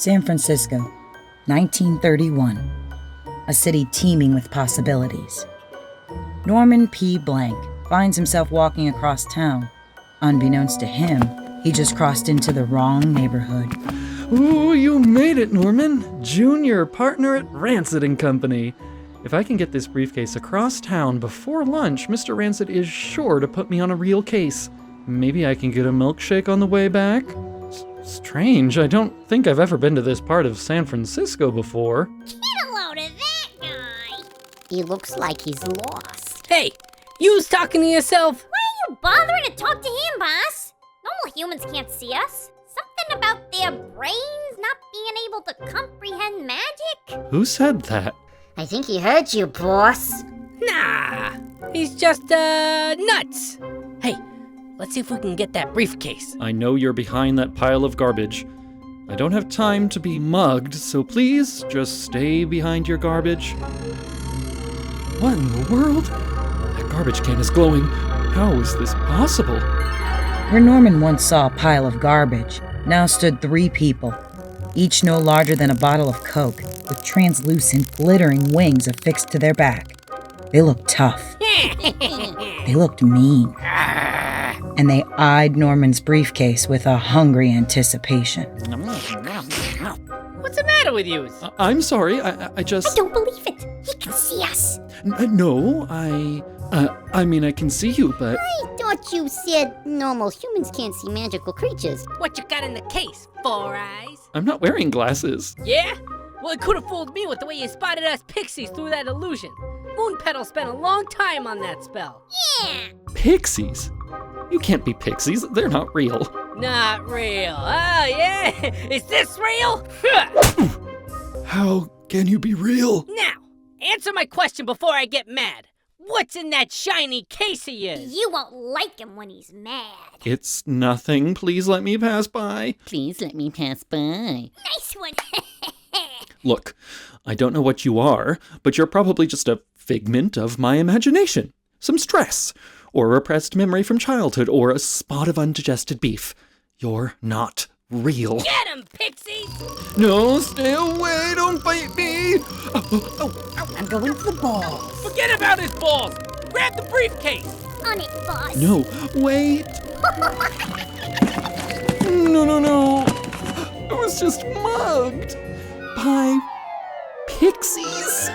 San Francisco, 1931. A city teeming with possibilities. Norman P. Blank finds himself walking across town. Unbeknownst to him, he just crossed into the wrong neighborhood. Ooh, you made it, Norman. Junior partner at Rancid & Company. If I can get this briefcase across town before lunch, Mr. Rancid is sure to put me on a real case. Maybe I can get a milkshake on the way back? Strange, I don't think I've ever been to this part of San Francisco before. Get a load of that guy! He looks like he's lost. Hey, you was talking to yourself? Why are you bothering to talk to him, boss? Normal humans can't see us. Something about their brains not being able to comprehend magic? Who said that? I think he heard you, boss. Nah, he's just, nuts. Hey, let's see if we can get that briefcase. I know you're behind that pile of garbage. I don't have time to be mugged, so please just stay behind your garbage. What in the world? That garbage can is glowing. How is this possible? Where Norman once saw a pile of garbage, now stood 3 people, each no larger than a bottle of Coke, with translucent, glittering wings affixed to their back. They looked tough. They looked mean. And they eyed Norman's briefcase with a hungry anticipation. What's the matter with you? I'm sorry, I just... I don't believe it. He can see us. No, I mean, I can see you, but... I thought you said normal humans can't see magical creatures. What you got in the case, Four Eyes? I'm not wearing glasses. Yeah? Well, it could have fooled me with the way you spotted us pixies through that illusion. Moonpetal spent a long time on that spell. Yeah. Pixies? You can't be pixies, they're not real. Not real. Oh, yeah? Is this real? How can you be real? Now, answer my question before I get mad. What's in that shiny case of yours? You won't like him when he's mad. It's nothing, please let me pass by. Please let me pass by. Nice one. Look, I don't know what you are, but you're probably just a figment of my imagination. Some stress, or a repressed memory from childhood, or a spot of undigested beef. You're not real. Get him, pixies! No, stay away, don't bite me! I'm going for the balls. Forget about his balls! Grab the briefcase! On it, boss. No, wait! No. I was just mugged by pixies.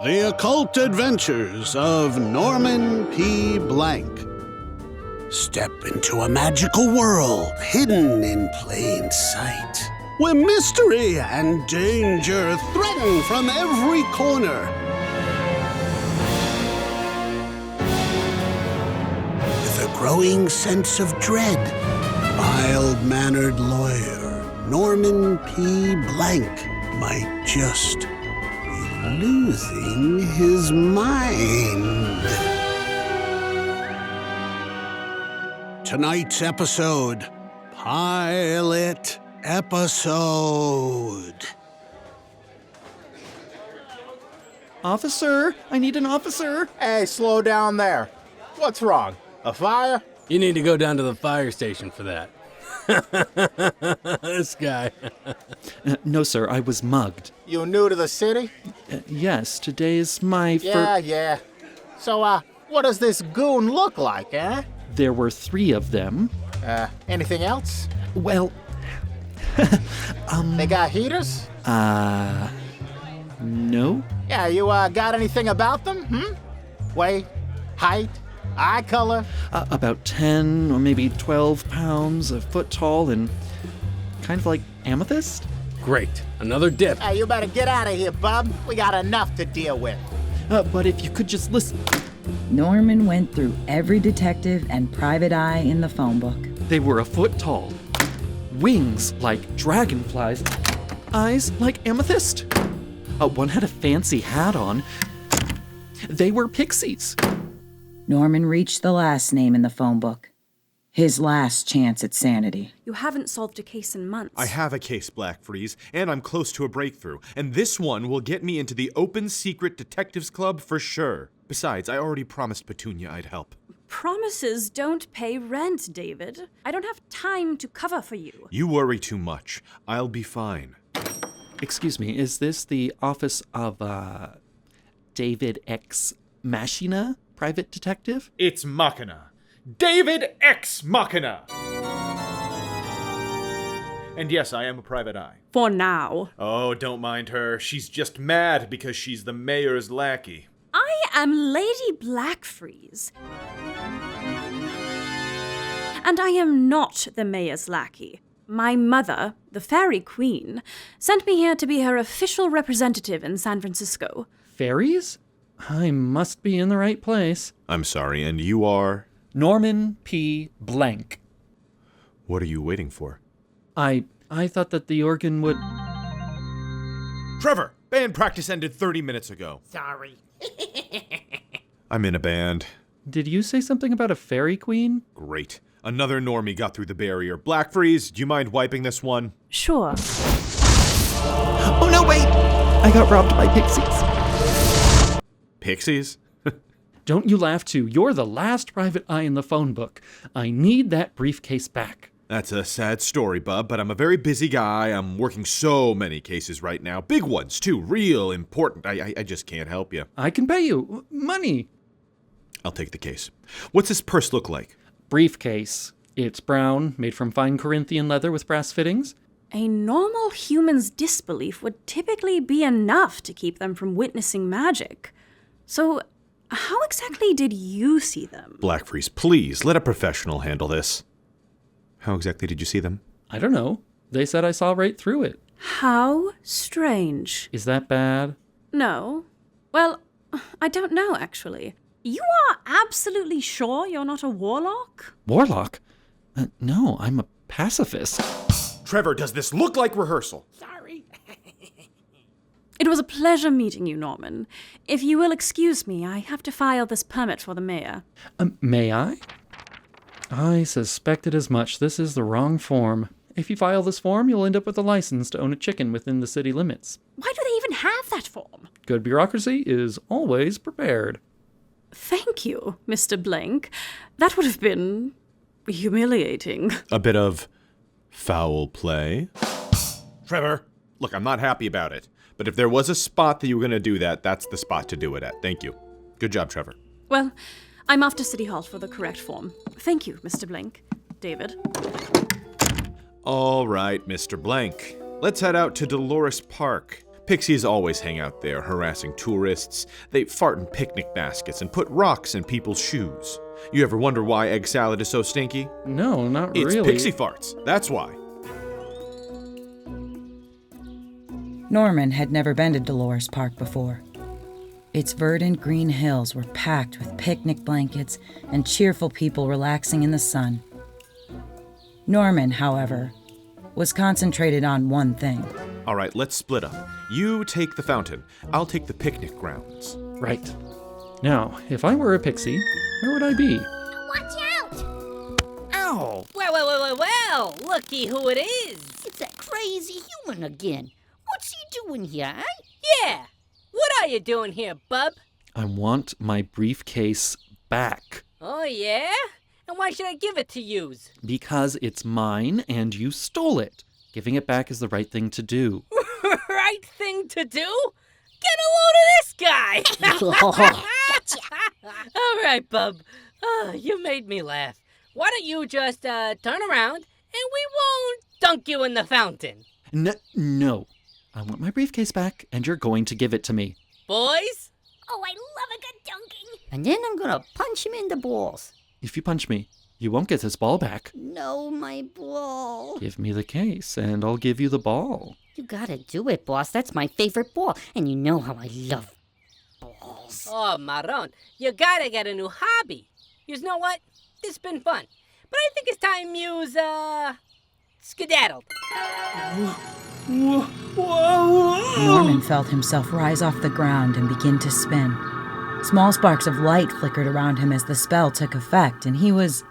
The Occult Adventures of Norman P. Blank. Step into a magical world hidden in plain sight, where mystery and danger threaten from every corner. With a growing sense of dread, mild-mannered lawyer Norman P. Blank might just be losing his mind. Tonight's episode, pilot episode. Officer, I need an officer. Hey, slow down there. What's wrong? A fire? You need to go down to the fire station for that. This guy. No, sir, I was mugged. You new to the city? Yes, today is my Yeah. So, what does this goon look like, eh? There were 3 of them. Anything else? Well, They got heaters? no. Yeah, you, got anything about them, Weight, height, eye color? About 10 or maybe 12 pounds, a foot tall, and kind of like amethyst. Great. Another dip. Hey, you better get out of here, bub. We got enough to deal with. But if you could just listen. Norman went through every detective and private eye in the phone book. They were a foot tall. Wings like dragonflies. Eyes like amethyst. One had a fancy hat on. They were pixies. Norman reached the last name in the phone book. His last chance at sanity. You haven't solved a case in months. I have a case, Black Freeze, and I'm close to a breakthrough. And this one will get me into the Open Secret Detectives Club for sure. Besides, I already promised Petunia I'd help. promises don't pay rent, David. I don't have time to cover for you. You worry too much. I'll be fine. Excuse me, is this the office of, David X Machina, private detective? It's Machina. David X Machina! And yes, I am a private eye. For now. Oh, don't mind her. She's just mad because she's the mayor's lackey. I am Lady Blackfreeze. And I am not the mayor's lackey. My mother, the Fairy Queen, sent me here to be her official representative in San Francisco. Fairies? I must be in the right place. I'm sorry, and you are? Norman P. Blank. What are you waiting for? I thought that the organ would... Trevor! Band practice ended 30 minutes ago. Sorry. I'm in a band. Did you say something about a fairy queen? Great. Another normie got through the barrier. Blackfreeze, do you mind wiping this one? Sure. Oh no, wait! I got robbed by pixies. Pixies? Don't you laugh too. You're the last private eye in the phone book. I need that briefcase back. That's a sad story, bub, but I'm a very busy guy. I'm working so many cases right now. Big ones, too. Real important. I just can't help you. I can pay you. Money. I'll take the case. What's this purse look like? Briefcase. It's brown, made from fine Corinthian leather with brass fittings. A normal human's disbelief would typically be enough to keep them from witnessing magic. So, how exactly did you see them? Blackfreeze, please, let a professional handle this. How exactly did you see them? I don't know. They said I saw right through it. How strange. Is that bad? No. Well, I don't know, actually. You are absolutely sure you're not a warlock? Warlock? No, I'm a pacifist. Trevor, does this look like rehearsal? Sorry. It was a pleasure meeting you, Norman. If you will excuse me, I have to file this permit for the mayor. May I? I suspected as much. This is the wrong form. If you file this form, you'll end up with a license to own a chicken within the city limits. Why do they even have that form? Good bureaucracy is always prepared. Thank you, Mr. Blank. That would have been humiliating. A bit of foul play. Trevor, look, I'm not happy about it. But if there was a spot that you were going to do that, that's the spot to do it at. Thank you. Good job, Trevor. Well, I'm off to City Hall for the correct form. Thank you, Mr. Blank. David. All right, Mr. Blank. Let's head out to Dolores Park. Pixies always hang out there, harassing tourists. They fart in picnic baskets and put rocks in people's shoes. You ever wonder why egg salad is so stinky? No, not It's really. pixie farts. That's why. Norman had never been to Dolores Park before. Its verdant green hills were packed with picnic blankets and cheerful people relaxing in the sun. Norman, however, was concentrated on one thing. All right, let's split up. You take the fountain. I'll take the picnic grounds. Right. Now, if I were a pixie, where would I be? Watch out! Ow! Well, looky who it is. It's that crazy human again. What's he doing here, eh? Yeah. What are you doing here, bub? I want my briefcase back. Oh, yeah? And why should I give it to yous? Because it's mine and you stole it. Giving it back is the right thing to do. Right thing to do? Get a load of this guy! All right, bub. You made me laugh. Why don't you just turn around and we won't dunk you in the fountain? No. I want my briefcase back and you're going to give it to me. Boys? Oh, I love a good dunking. And then I'm gonna punch him in the balls. If you punch me, you won't get this ball back. No, my ball. Give me the case and I'll give you the ball. You gotta do it, boss. That's my favorite ball. And you know how I love balls. Oh, Maron, you gotta get a new hobby. You know what? This has been fun. But I think it's time yous, skedaddled. Norman felt himself rise off the ground and begin to spin. Small sparks of light flickered around him as the spell took effect, and he was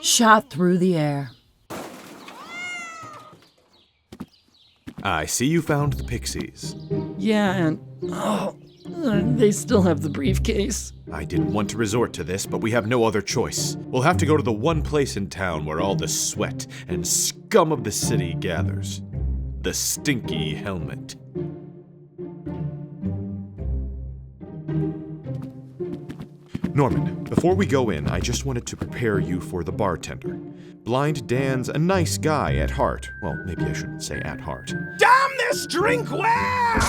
shot through the air. I see you found the pixies. Yeah, and They still have the briefcase. I didn't want to resort to this, but we have no other choice. We'll have to go to the one place in town where all the sweat and scum of the city gathers. The Stinky Helmet. Norman, before we go in, I just wanted to prepare you for the bartender. Blind Dan's a nice guy at heart. Well, maybe I shouldn't say at heart. Damn this drinkware!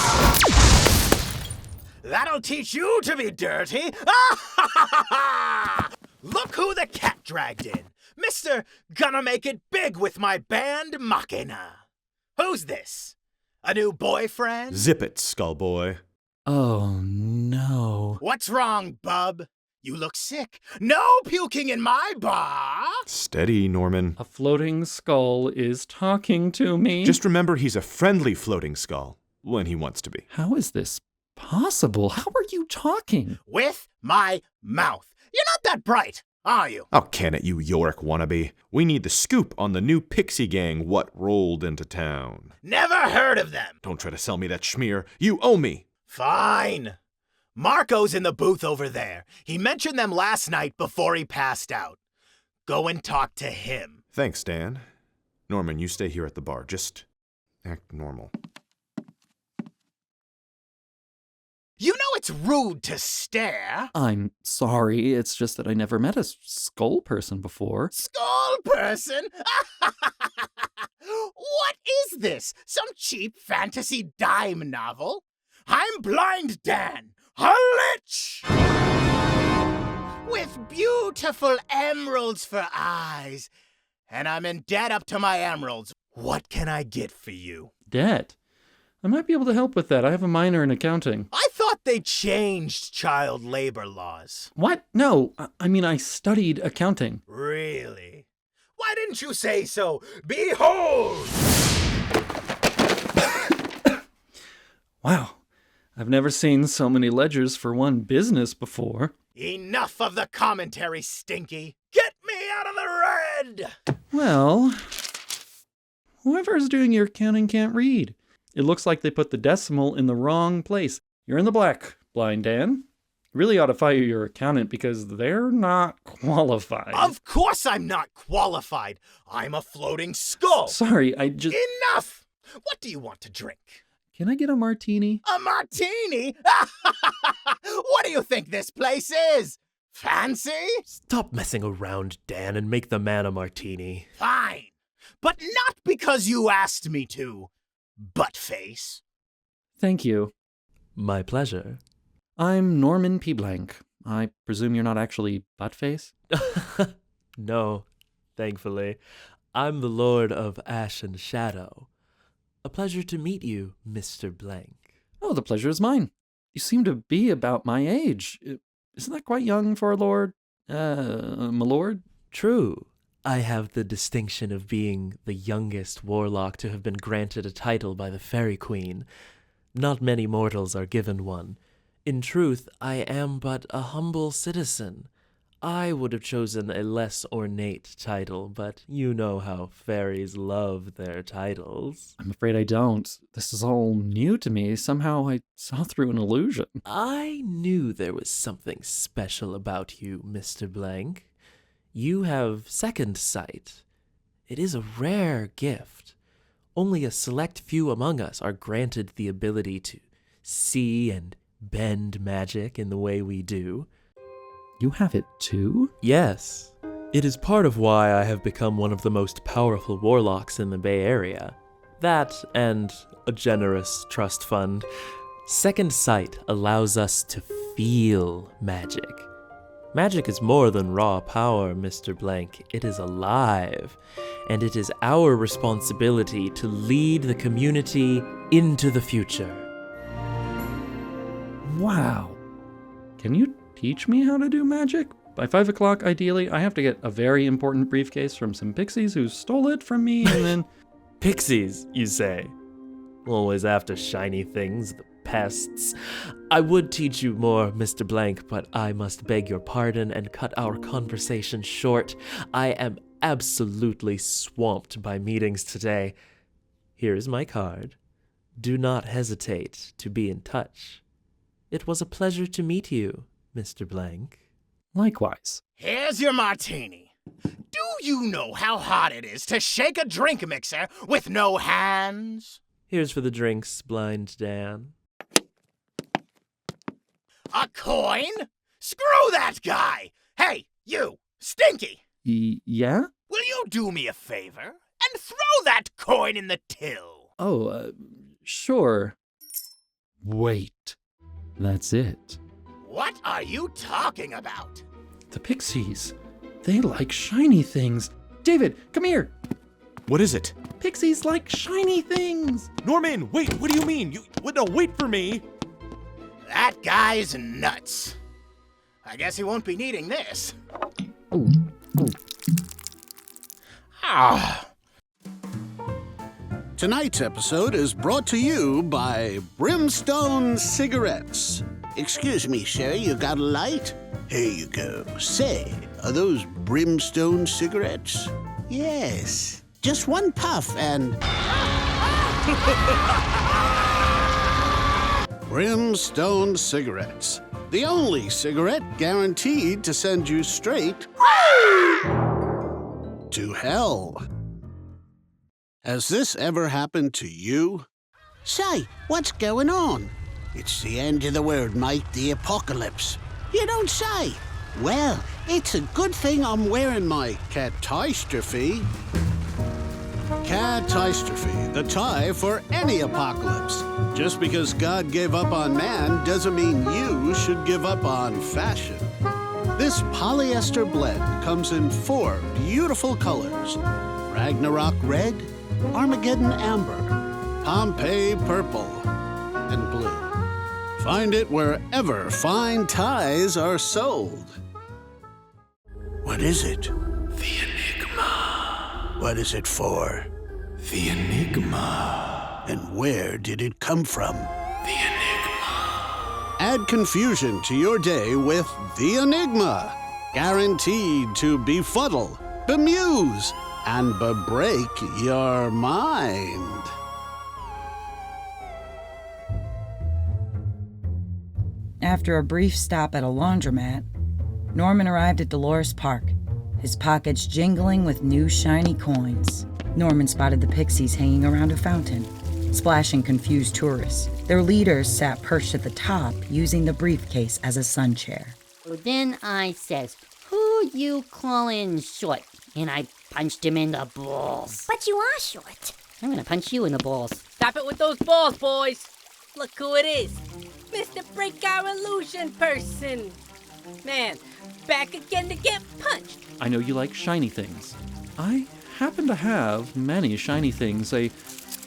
That'll teach you to be dirty. Look who the cat dragged in. Mr. Gonna Make It Big with my band Machina. Who's this? A new boyfriend? Zip it, Skullboy. Oh, no. What's wrong, bub? You look sick. No puking in my bar. Steady, Norman. A floating skull is talking to me. Just remember he's a friendly floating skull. When he wants to be. How is this possible? How are you talking? With my mouth. You're not that bright, are you? Oh, can it, you Yorick wannabe. We need the scoop on the new pixie gang what rolled into town. Never heard of them. Don't try to sell me that schmear. You owe me. Fine. Marco's in the booth over there. He mentioned them last night before he passed out. Go and talk to him. Thanks, Dan. Norman, you stay here at the bar. Just act normal. You know it's rude to stare. I'm sorry, it's just that I never met a skull person before. Skull person? What is this? Some cheap fantasy dime novel? I'm Blind Dan, a lich! With beautiful emeralds for eyes. And I'm in debt up to my emeralds. What can I get for you? Debt? I might be able to help with that. I have a minor in accounting. I thought they changed child labor laws. What? No. I mean, I studied accounting. Really? Why didn't you say so? Behold! Wow. I've never seen so many ledgers for one business before. Enough of the commentary, Stinky. Get me out of the red! Well, whoever's doing your accounting can't read. It looks like they put the decimal in the wrong place. You're in the black, Blind Dan. Really ought to fire your accountant because they're not qualified. Of course I'm not qualified. I'm a floating skull. Sorry, I just... Enough! What do you want to drink? Can I get a martini? A martini? What do you think this place is? Fancy? Stop messing around, Dan, and make the man a martini. Fine. But not because you asked me to. Buttface. Thank you. My pleasure. I'm Norman P. Blank. I presume you're not actually Buttface? No, thankfully. I'm the Lord of Ash and Shadow. A pleasure to meet you, Mr. Blank. Oh, the pleasure is mine. You seem to be about my age. Isn't that quite young for a lord? My lord? True. I have the distinction of being the youngest warlock to have been granted a title by the Fairy Queen. Not many mortals are given one. In truth, I am but a humble citizen. I would have chosen a less ornate title, but you know how fairies love their titles. I'm afraid I don't. This is all new to me. Somehow I saw through an illusion. I knew there was something special about you, Mr. Blank. You have second sight. It is a rare gift. Only a select few among us are granted the ability to see and bend magic in the way we do. You have it too? Yes. It is part of why I have become one of the most powerful warlocks in the Bay Area. That and a generous trust fund. Second sight allows us to feel magic. Magic is more than raw power, Mr. Blank. It is alive. And it is our responsibility to lead the community into the future. Wow. Can you teach me how to do magic? By 5 o'clock, ideally, I have to get a very important briefcase from some pixies who stole it from me, and then... Pixies, you say? Always after shiny things, the pests. I would teach you more, Mr. Blank, but I must beg your pardon and cut our conversation short. I am absolutely swamped by meetings today. Here is my card. Do not hesitate to be in touch. It was a pleasure to meet you, Mr. Blank. Likewise. Here's your martini. Do you know how hard it is to shake a drink mixer with no hands? Here's for the drinks, Blind Dan. A coin? Screw that guy! Hey, you, Stinky! Yeah? Will you do me a favor and throw that coin in the till? Oh, sure. Wait. That's it. What are you talking about? The pixies. They like shiny things. David, come here. What is it? Pixies like shiny things. Norman, wait, what do you mean? No, wait for me. That guy's nuts. I guess he won't be needing this. Ooh. Ah. Tonight's episode is brought to you by Brimstone Cigarettes. Excuse me, sir, you got a light? Here you go. Say, are those Brimstone cigarettes? Yes. Just one puff and... Brimstone Cigarettes. The only cigarette guaranteed to send you straight to hell. Has this ever happened to you? Say, what's going on? It's the end of the world, mate, the apocalypse. You don't say. Well, it's a good thing I'm wearing my catastrophe. Catastrophe, the tie for any apocalypse. Just because God gave up on man doesn't mean you should give up on fashion. This polyester blend comes in 4 beautiful colors: Ragnarok Red, Armageddon Amber, Pompeii Purple, and Blue. Find it wherever fine ties are sold. What is it? The Enigma. What is it for? The Enigma. And where did it come from? The Enigma. Add confusion to your day with The Enigma. Guaranteed to befuddle, bemuse, and break your mind. After a brief stop at a laundromat, Norman arrived at Dolores Park, his pockets jingling with new shiny coins. Norman spotted the pixies hanging around a fountain, splashing confused tourists. Their leaders sat perched at the top, using the briefcase as a sun chair. So then I says, "Who you callin' short?" And I punched him in the balls. But you are short. I'm gonna punch you in the balls. Stop it with those balls, boys. Look who it is. Mr. Break Our Illusion person. Man, back again to get punched. I know you like shiny things. I happen to have many shiny things, a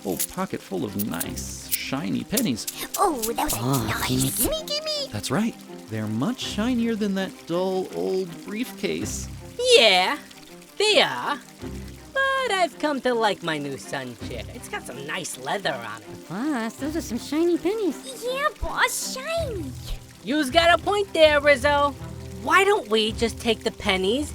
whole pocket full of nice, shiny pennies. Oh, those are nice. Gimme. That's right. They're much shinier than that dull old briefcase. Yeah, they are. But I've come to like my new sun chair. It's got some nice leather on it. Boss, those are some shiny pennies. Yeah, boss, shiny. You's got a point there, Rizzo. Why don't we just take the pennies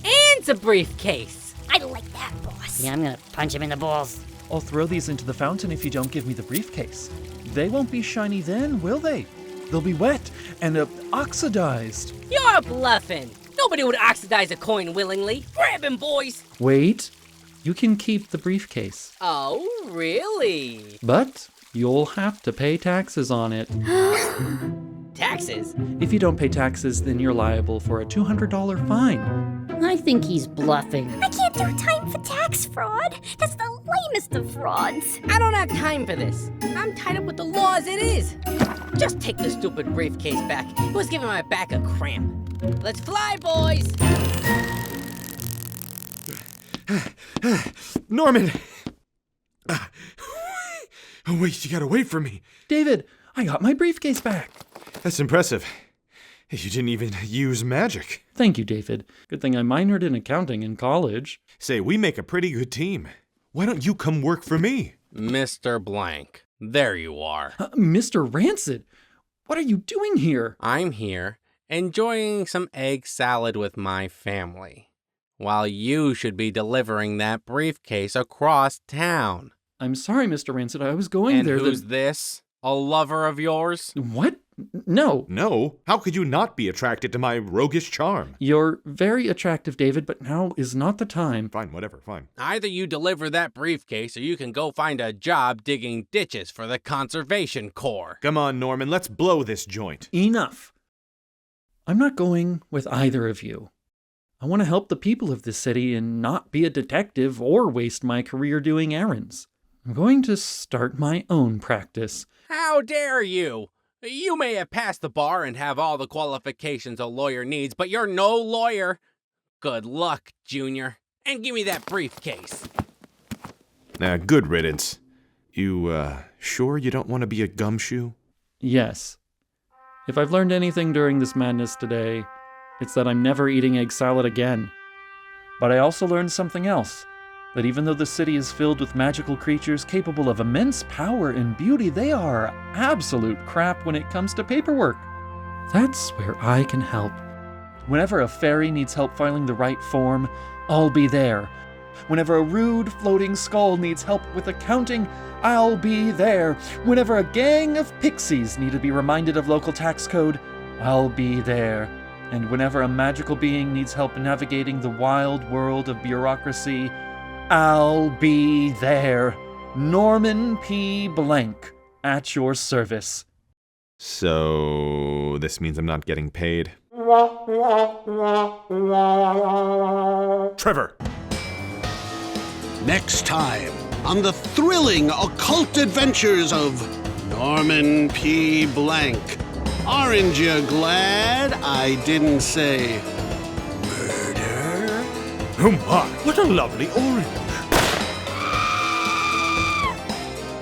and the briefcase? I like that, boss. Yeah, I'm gonna punch him in the balls. I'll throw these into the fountain if you don't give me the briefcase. They won't be shiny then, will they? They'll be wet and oxidized. You're bluffing. Nobody would oxidize a coin willingly. Grab him, boys. Wait, you can keep the briefcase. Oh, really? But you'll have to pay taxes on it. Taxes? If you don't pay taxes, then you're liable for a $200 fine. I think he's bluffing. I can't do time for tax fraud. That's the lamest of frauds. I don't have time for this. I'm tied up with the law as it is. Just take the stupid briefcase back. It was giving my back a cramp. Let's fly, boys! Norman! Oh, wait, you gotta wait for me. David, I got my briefcase back. That's impressive. You didn't even use magic. Thank you, David. Good thing I minored in accounting in college. Say, we make a pretty good team. Why don't you come work for me? Mr. Blank, there you are. Mr. Rancid, what are you doing here? I'm here, enjoying some egg salad with my family, while you should be delivering that briefcase across town. I'm sorry, Mr. Rancid, I was going there. And who's this? A lover of yours? What? No. No? How could you not be attracted to my roguish charm? You're very attractive, David, but now is not the time. Fine, whatever, fine. Either you deliver that briefcase or you can go find a job digging ditches for the Conservation Corps. Come on, Norman, let's blow this joint. Enough. I'm not going with either of you. I want to help the people of this city and not be a detective or waste my career doing errands. I'm going to start my own practice. How dare you? You may have passed the bar and have all the qualifications a lawyer needs, but you're no lawyer. Good luck, Junior. And give me that briefcase. Good riddance. You, sure you don't want to be a gumshoe? Yes. If I've learned anything during this madness today, it's that I'm never eating egg salad again. But I also learned something else. That even though the city is filled with magical creatures capable of immense power and beauty, they are absolute crap when it comes to paperwork. That's where I can help. Whenever a fairy needs help filing the right form, I'll be there. Whenever a rude floating skull needs help with accounting, I'll be there. Whenever a gang of pixies need to be reminded of local tax code, I'll be there. And whenever a magical being needs help navigating the wild world of bureaucracy, I'll be there. Norman P. Blank, at your service. So, this means I'm not getting paid? Trevor! Next time on the thrilling occult adventures of Norman P. Blank. Aren't you glad I didn't say murder? Oh my, what a lovely orange.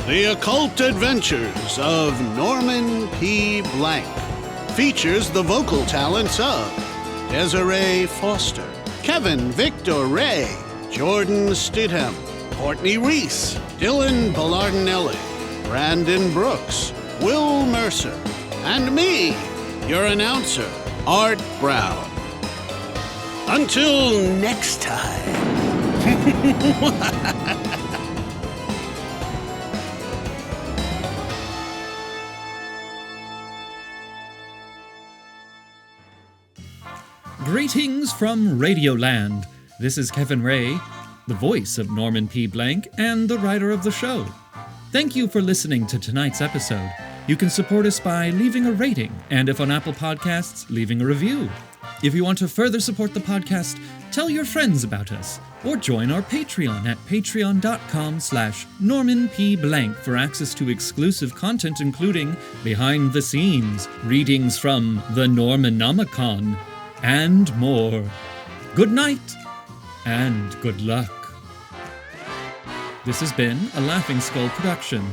The Occult Adventures of Norman P. Blank features the vocal talents of Dezaré Foster, Kevin Victor Rae, Jordan Stidham, Courtney Reece, Dylan Bellardinelli, Brandon Brooks, Will Mercer, and me, your announcer, Art Brown. Until next time. Greetings from Radioland. This is Kevin Rae, the voice of Norman P. Blank and the writer of the show. Thank you for listening to tonight's episode. You can support us by leaving a rating, and if on Apple Podcasts, leaving a review. If you want to further support the podcast, tell your friends about us, or join our Patreon at patreon.com/NormanPBlank for access to exclusive content including behind the scenes, readings from the Normanomicon, and more. Good night, and good luck. This has been a Laughing Skull production.